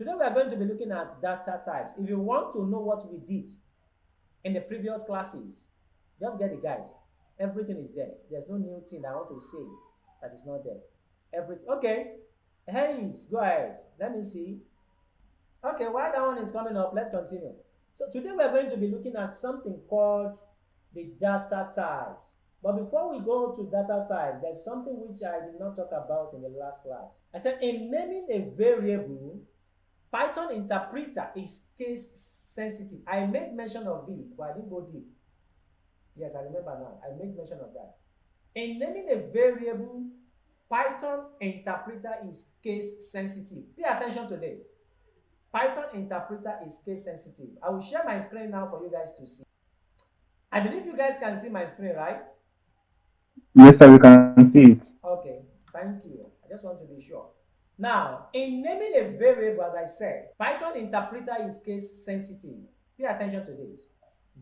Today we are going to be looking at data types. If you want to know what we did in the previous classes, just get the guide. Everything is there. There's no new thing I want to say that is not there. Everything. Okay. Hayes, go ahead. Let me see. Okay, while that one is coming up, let's continue. So today we're going to be looking at something called the data types. But before we go to data types, there's something which I did not talk about in the last class. I said in naming a variable, Python interpreter is case sensitive. I made mention of it, but I didn't go deep. Yes, I remember now. I made mention of that. In naming a variable, Python interpreter is case sensitive. Pay attention to this. Python interpreter is case sensitive. I will share my screen now for you guys to see. I believe you guys can see my screen, right? Yes, sir, we can see it. Okay, thank you. I just want to be sure. Now, in naming a variable, as I said, Python interpreter is case sensitive. Pay attention to this.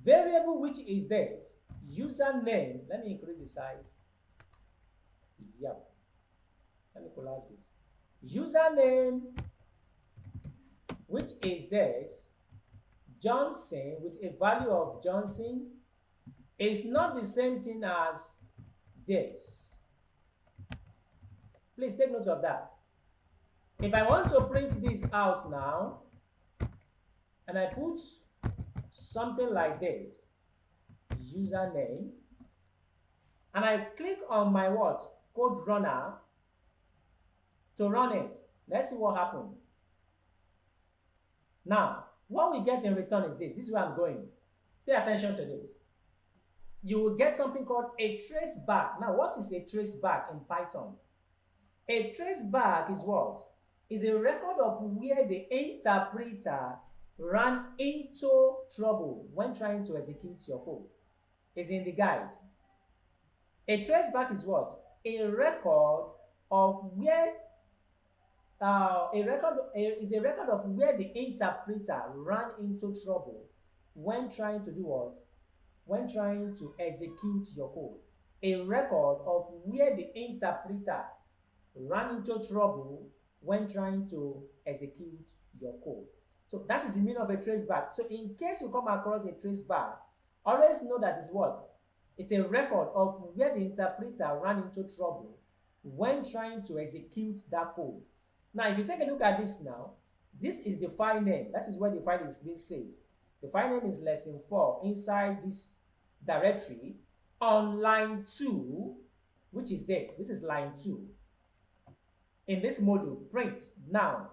Variable which is this, username. Let me increase the size. Yep. Let me collapse this. Username which is this, Johnson with a value of Johnson is not the same thing as this. Please take note of that. If I want to print this out now, and I put something like this, username, and I click on my what? Code runner to run it. Let's see what happened. Now, what we get in return is this. This is where I'm going. Pay attention to this. You will get something called a traceback. Now, what is a traceback in Python? A traceback is what? Is a record of where the interpreter ran into trouble when trying to execute your code. It's in the guide. A traceback is what? A record of where is a record of where the interpreter ran into trouble when trying to do what? When trying to execute your code. A record of where the interpreter ran into trouble when trying to execute your code. So that is the meaning of a traceback. So in case you come across a traceback, always know that is what? It's a record of where the interpreter ran into trouble when trying to execute that code. Now, if you take a look at this now, this is the file name. That is where the file is being saved. The file name is lesson 4 inside this directory on line 2, which is this. This is line 2. In this module, print. Now,